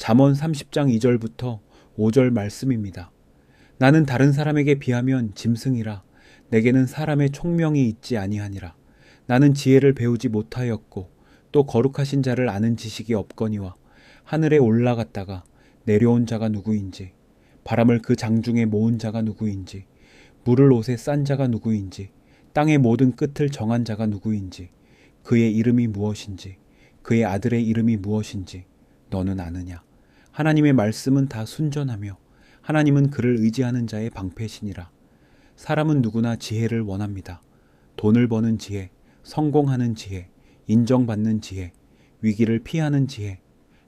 잠언 30장 2절부터 5절 말씀입니다. 나는 다른 사람에게 비하면 짐승이라 내게는 사람의 총명이 있지 아니하니라. 나는 지혜를 배우지 못하였고 또 거룩하신 자를 아는 지식이 없거니와 하늘에 올라갔다가 내려온 자가 누구인지 바람을 그 장중에 모은 자가 누구인지 물을 옷에 싼 자가 누구인지 땅의 모든 끝을 정한 자가 누구인지 그의 이름이 무엇인지 그의 아들의 이름이 무엇인지 너는 아느냐. 하나님의 말씀은 다 순전하며 하나님은 그를 의지하는 자의 방패시니라. 사람은 누구나 지혜를 원합니다. 돈을 버는 지혜, 성공하는 지혜, 인정받는 지혜, 위기를 피하는 지혜,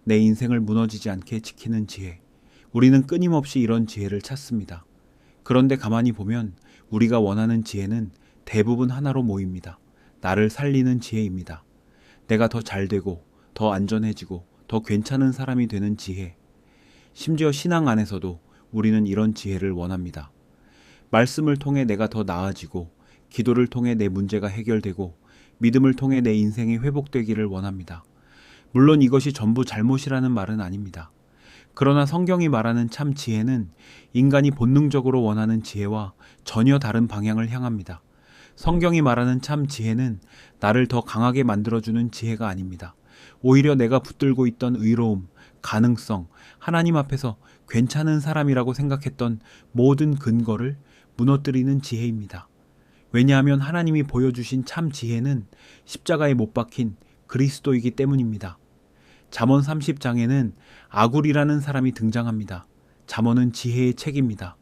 내 인생을 무너지지 않게 지키는 지혜. 우리는 끊임없이 이런 지혜를 찾습니다. 그런데 가만히 보면 우리가 원하는 지혜는 대부분 하나로 모입니다. 나를 살리는 지혜입니다. 내가 더 잘되고 더 안전해지고 더 괜찮은 사람이 되는 지혜. 심지어 신앙 안에서도 우리는 이런 지혜를 원합니다. 말씀을 통해 내가 더 나아지고 기도를 통해 내 문제가 해결되고 믿음을 통해 내 인생이 회복되기를 원합니다. 물론 이것이 전부 잘못이라는 말은 아닙니다. 그러나 성경이 말하는 참 지혜는 인간이 본능적으로 원하는 지혜와 전혀 다른 방향을 향합니다. 성경이 말하는 참 지혜는 나를 더 강하게 만들어주는 지혜가 아닙니다. 오히려 내가 붙들고 있던 의로움, 가능성, 하나님 앞에서 괜찮은 사람이라고 생각했던 모든 근거를 무너뜨리는 지혜입니다. 왜냐하면 하나님이 보여주신 참 지혜는 십자가에 못 박힌 그리스도이기 때문입니다. 잠언 30장에는 아굴이라는 사람이 등장합니다. 잠언은 지혜의 책입니다.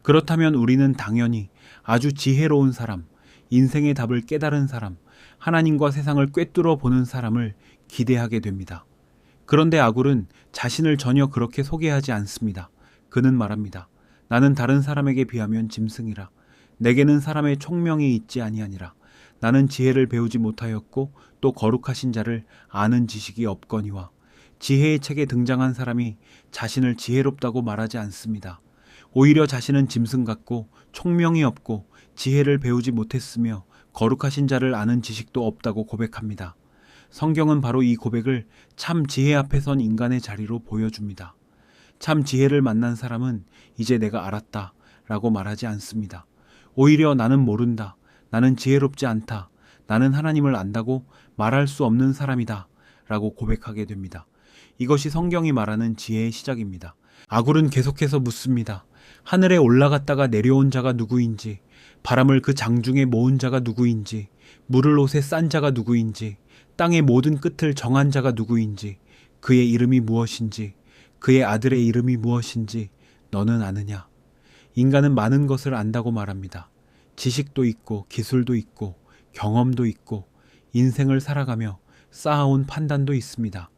그렇다면 우리는 당연히 아주 지혜로운 사람, 인생의 답을 깨달은 사람, 하나님과 세상을 꿰뚫어 보는 사람을 기대하게 됩니다. 그런데 아굴은 자신을 전혀 그렇게 소개하지 않습니다. 그는 말합니다. 나는 다른 사람에게 비하면 짐승이라. 내게는 사람의 총명이 있지 아니하니라. 나는 지혜를 배우지 못하였고 또 거룩하신 자를 아는 지식이 없거니와. 지혜의 책에 등장한 사람이 자신을 지혜롭다고 말하지 않습니다. 오히려 자신은 짐승 같고 총명이 없고 지혜를 배우지 못했으며 거룩하신 자를 아는 지식도 없다고 고백합니다. 성경은 바로 이 고백을 참 지혜 앞에 선 인간의 자리로 보여줍니다. 참 지혜를 만난 사람은 이제 내가 알았다 라고 말하지 않습니다. 오히려 나는 모른다, 나는 지혜롭지 않다, 나는 하나님을 안다고 말할 수 없는 사람이다 라고 고백하게 됩니다. 이것이 성경이 말하는 지혜의 시작입니다. 아굴은 계속해서 묻습니다. 하늘에 올라갔다가 내려온 자가 누구인지, 바람을 그 장중에 모은 자가 누구인지, 물을 옷에 싼 자가 누구인지, 땅의 모든 끝을 정한 자가 누구인지, 그의 이름이 무엇인지, 그의 아들의 이름이 무엇인지 너는 아느냐. 인간은 많은 것을 안다고 말합니다. 지식도 있고 기술도 있고 경험도 있고 인생을 살아가며 쌓아온 판단도 있습니다.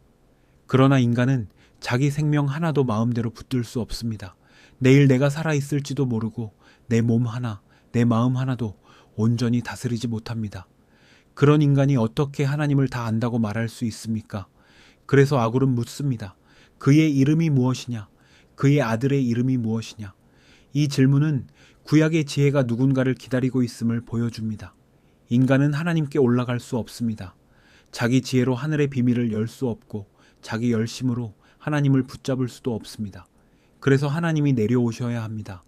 그러나 인간은 자기 생명 하나도 마음대로 붙들 수 없습니다. 내일 내가 살아있을지도 모르고 내 몸 하나, 내 마음 하나도 온전히 다스리지 못합니다. 그런 인간이 어떻게 하나님을 다 안다고 말할 수 있습니까? 그래서 아굴은 묻습니다. 그의 이름이 무엇이냐? 그의 아들의 이름이 무엇이냐? 이 질문은 구약의 지혜가 누군가를 기다리고 있음을 보여줍니다. 인간은 하나님께 올라갈 수 없습니다. 자기 지혜로 하늘의 비밀을 열 수 없고 자기 열심으로 하나님을 붙잡을 수도 없습니다. 그래서 하나님이 내려오셔야 합니다.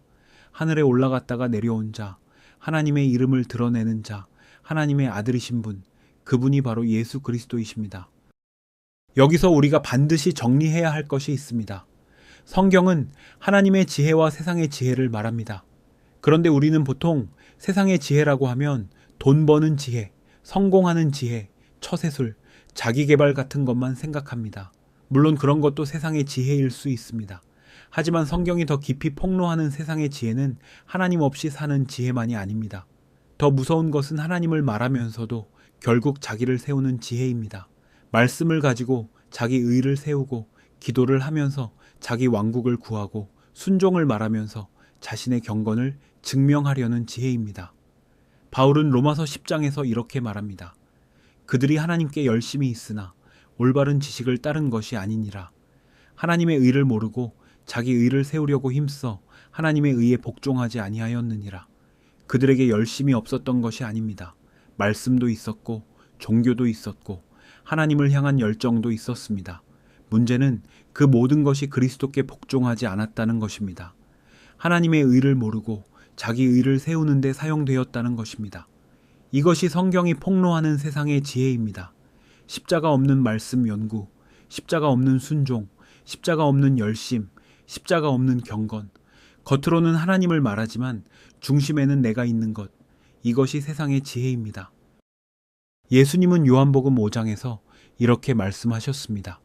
하늘에 올라갔다가 내려온 자, 하나님의 이름을 드러내는 자, 하나님의 아들이신 분, 그분이 바로 예수 그리스도이십니다. 여기서 우리가 반드시 정리해야 할 것이 있습니다. 성경은 하나님의 지혜와 세상의 지혜를 말합니다. 그런데 우리는 보통 세상의 지혜라고 하면 돈 버는 지혜, 성공하는 지혜, 처세술, 자기계발 같은 것만 생각합니다. 물론 그런 것도 세상의 지혜일 수 있습니다. 하지만 성경이 더 깊이 폭로하는 세상의 지혜는 하나님 없이 사는 지혜만이 아닙니다. 더 무서운 것은 하나님을 말하면서도 결국 자기를 세우는 지혜입니다. 말씀을 가지고 자기 의를 세우고 기도를 하면서 자기 왕국을 구하고 순종을 말하면서 자신의 경건을 증명하려는 지혜입니다. 바울은 로마서 10장에서 이렇게 말합니다. 그들이 하나님께 열심히 있으나 올바른 지식을 따른 것이 아니니라. 하나님의 의를 모르고 자기 의를 세우려고 힘써 하나님의 의에 복종하지 아니하였느니라. 그들에게 열심이 없었던 것이 아닙니다. 말씀도 있었고 종교도 있었고 하나님을 향한 열정도 있었습니다. 문제는 그 모든 것이 그리스도께 복종하지 않았다는 것입니다. 하나님의 의를 모르고 자기 의를 세우는 데 사용되었다는 것입니다. 이것이 성경이 폭로하는 세상의 지혜입니다. 십자가 없는 말씀 연구, 십자가 없는 순종, 십자가 없는 열심, 십자가 없는 경건. 겉으로는 하나님을 말하지만 중심에는 내가 있는 것. 이것이 세상의 지혜입니다. 예수님은 요한복음 5장에서 이렇게 말씀하셨습니다.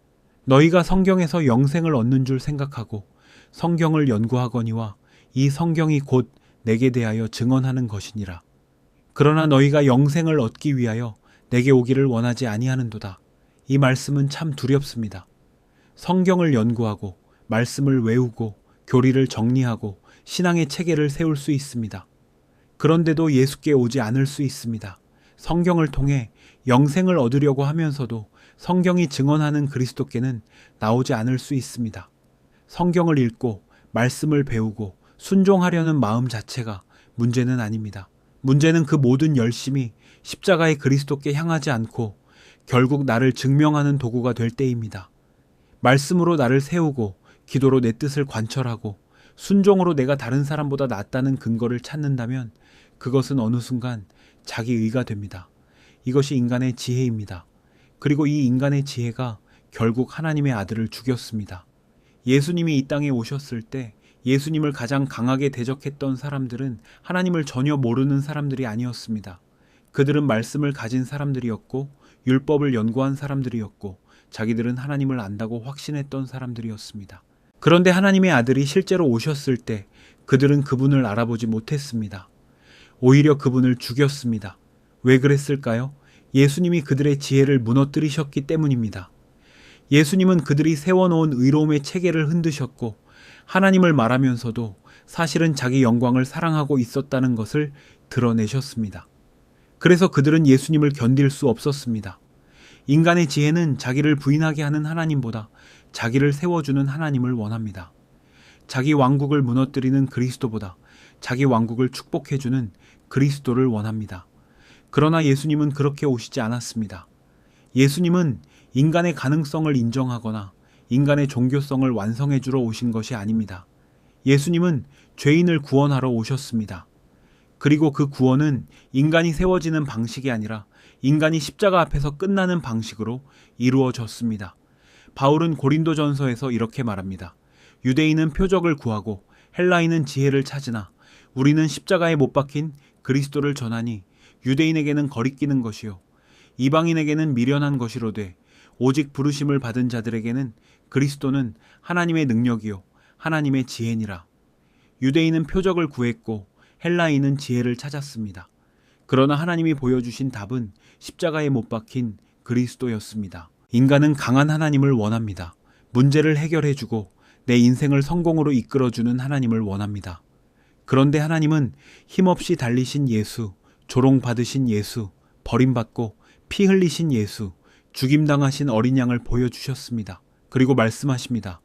너희가 성경에서 영생을 얻는 줄 생각하고 성경을 연구하거니와 이 성경이 곧 내게 대하여 증언하는 것이니라. 그러나 너희가 영생을 얻기 위하여 내게 오기를 원하지 아니하는도다. 이 말씀은 참 두렵습니다. 성경을 연구하고 말씀을 외우고 교리를 정리하고 신앙의 체계를 세울 수 있습니다. 그런데도 예수께 오지 않을 수 있습니다. 성경을 통해 영생을 얻으려고 하면서도 성경이 증언하는 그리스도께는 나오지 않을 수 있습니다. 성경을 읽고 말씀을 배우고 순종하려는 마음 자체가 문제는 아닙니다. 문제는 그 모든 열심이 십자가의 그리스도께 향하지 않고 결국 나를 증명하는 도구가 될 때입니다. 말씀으로 나를 세우고 기도로 내 뜻을 관철하고 순종으로 내가 다른 사람보다 낫다는 근거를 찾는다면 그것은 어느 순간 자기 의가 됩니다. 이것이 인간의 지혜입니다. 그리고 이 인간의 지혜가 결국 하나님의 아들을 죽였습니다. 예수님이 이 땅에 오셨을 때 예수님을 가장 강하게 대적했던 사람들은 하나님을 전혀 모르는 사람들이 아니었습니다. 그들은 말씀을 가진 사람들이었고 율법을 연구한 사람들이었고 자기들은 하나님을 안다고 확신했던 사람들이었습니다. 그런데 하나님의 아들이 실제로 오셨을 때 그들은 그분을 알아보지 못했습니다. 오히려 그분을 죽였습니다. 왜 그랬을까요? 예수님이 그들의 지혜를 무너뜨리셨기 때문입니다. 예수님은 그들이 세워놓은 의로움의 체계를 흔드셨고 하나님을 말하면서도 사실은 자기 영광을 사랑하고 있었다는 것을 드러내셨습니다. 그래서 그들은 예수님을 견딜 수 없었습니다. 인간의 지혜는 자기를 부인하게 하는 하나님보다 자기를 세워주는 하나님을 원합니다. 자기 왕국을 무너뜨리는 그리스도보다 자기 왕국을 축복해주는 그리스도를 원합니다. 그러나 예수님은 그렇게 오시지 않았습니다. 예수님은 인간의 가능성을 인정하거나 인간의 종교성을 완성해주러 오신 것이 아닙니다. 예수님은 죄인을 구원하러 오셨습니다. 그리고 그 구원은 인간이 세워지는 방식이 아니라 인간이 십자가 앞에서 끝나는 방식으로 이루어졌습니다. 바울은 고린도전서에서 이렇게 말합니다. 유대인은 표적을 구하고 헬라인은 지혜를 찾으나 우리는 십자가에 못 박힌 그리스도를 전하니 유대인에게는 거리끼는 것이요 이방인에게는 미련한 것이로되 오직 부르심을 받은 자들에게는 그리스도는 하나님의 능력이요 하나님의 지혜니라. 유대인은 표적을 구했고 헬라인은 지혜를 찾았습니다. 그러나 하나님이 보여주신 답은 십자가에 못 박힌 그리스도였습니다. 인간은 강한 하나님을 원합니다. 문제를 해결해주고 내 인생을 성공으로 이끌어주는 하나님을 원합니다. 그런데 하나님은 힘없이 달리신 예수, 조롱받으신 예수, 버림받고 피 흘리신 예수, 죽임당하신 어린 양을 보여주셨습니다. 그리고 말씀하십니다.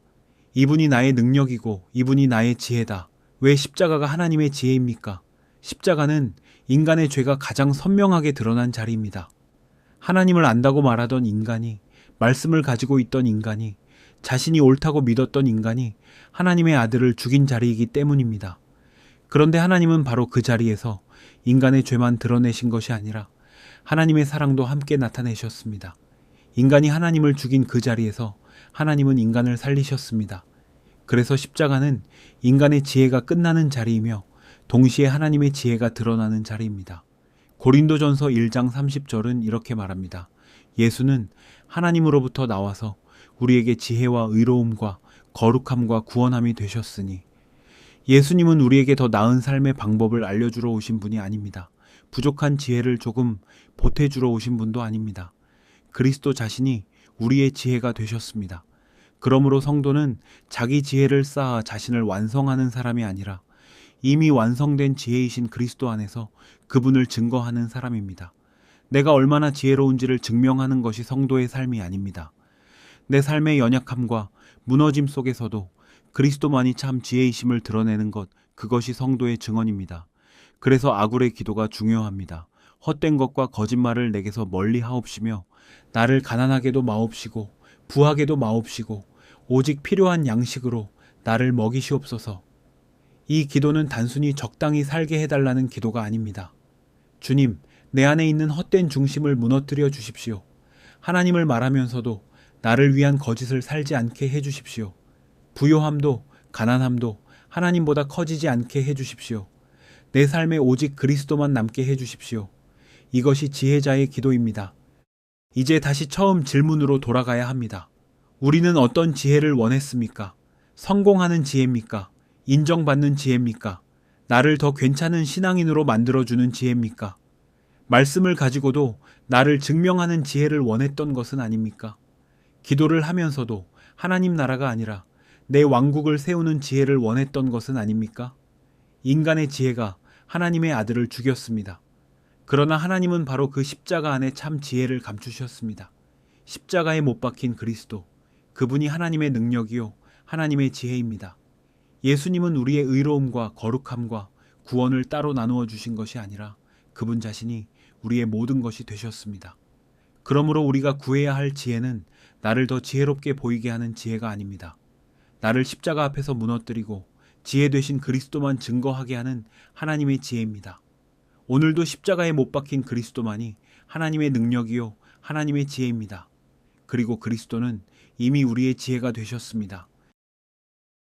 이분이 나의 능력이고 이분이 나의 지혜다. 왜 십자가가 하나님의 지혜입니까? 십자가는 인간의 죄가 가장 선명하게 드러난 자리입니다. 하나님을 안다고 말하던 인간이, 말씀을 가지고 있던 인간이, 자신이 옳다고 믿었던 인간이 하나님의 아들을 죽인 자리이기 때문입니다. 그런데 하나님은 바로 그 자리에서 인간의 죄만 드러내신 것이 아니라 하나님의 사랑도 함께 나타내셨습니다. 인간이 하나님을 죽인 그 자리에서 하나님은 인간을 살리셨습니다. 그래서 십자가는 인간의 지혜가 끝나는 자리이며 동시에 하나님의 지혜가 드러나는 자리입니다. 고린도전서 1장 30절은 이렇게 말합니다. 예수는 하나님으로부터 나와서 우리에게 지혜와 의로움과 거룩함과 구원함이 되셨으니. 예수님은 우리에게 더 나은 삶의 방법을 알려주러 오신 분이 아닙니다. 부족한 지혜를 조금 보태주러 오신 분도 아닙니다. 그리스도 자신이 우리의 지혜가 되셨습니다. 그러므로 성도는 자기 지혜를 쌓아 자신을 완성하는 사람이 아니라 이미 완성된 지혜이신 그리스도 안에서 그분을 증거하는 사람입니다. 내가 얼마나 지혜로운지를 증명하는 것이 성도의 삶이 아닙니다. 내 삶의 연약함과 무너짐 속에서도 그리스도만이 참 지혜이심을 드러내는 것, 그것이 성도의 증언입니다. 그래서 아굴의 기도가 중요합니다. 헛된 것과 거짓말을 내게서 멀리 하옵시며 나를 가난하게도 마옵시고 부하게도 마옵시고 오직 필요한 양식으로 나를 먹이시옵소서. 이 기도는 단순히 적당히 살게 해달라는 기도가 아닙니다. 주님, 내 안에 있는 헛된 중심을 무너뜨려 주십시오. 하나님을 말하면서도 나를 위한 거짓을 살지 않게 해주십시오. 부요함도 가난함도 하나님보다 커지지 않게 해주십시오. 내 삶에 오직 그리스도만 남게 해주십시오. 이것이 지혜자의 기도입니다. 이제 다시 처음 질문으로 돌아가야 합니다. 우리는 어떤 지혜를 원했습니까? 성공하는 지혜입니까? 인정받는 지혜입니까? 나를 더 괜찮은 신앙인으로 만들어주는 지혜입니까? 말씀을 가지고도 나를 증명하는 지혜를 원했던 것은 아닙니까? 기도를 하면서도 하나님 나라가 아니라 내 왕국을 세우는 지혜를 원했던 것은 아닙니까? 인간의 지혜가 하나님의 아들을 죽였습니다. 그러나 하나님은 바로 그 십자가 안에 참 지혜를 감추셨습니다. 십자가에 못 박힌 그리스도, 그분이 하나님의 능력이요 하나님의 지혜입니다. 예수님은 우리의 의로움과 거룩함과 구원을 따로 나누어 주신 것이 아니라 그분 자신이 우리의 모든 것이 되셨습니다. 그러므로 우리가 구해야 할 지혜는 나를 더 지혜롭게 보이게 하는 지혜가 아닙니다. 나를 십자가 앞에서 무너뜨리고 지혜 되신 그리스도만 증거하게 하는 하나님의 지혜입니다. 오늘도 십자가에 못 박힌 그리스도만이 하나님의 능력이요 하나님의 지혜입니다. 그리고 그리스도는 이미 우리의 지혜가 되셨습니다.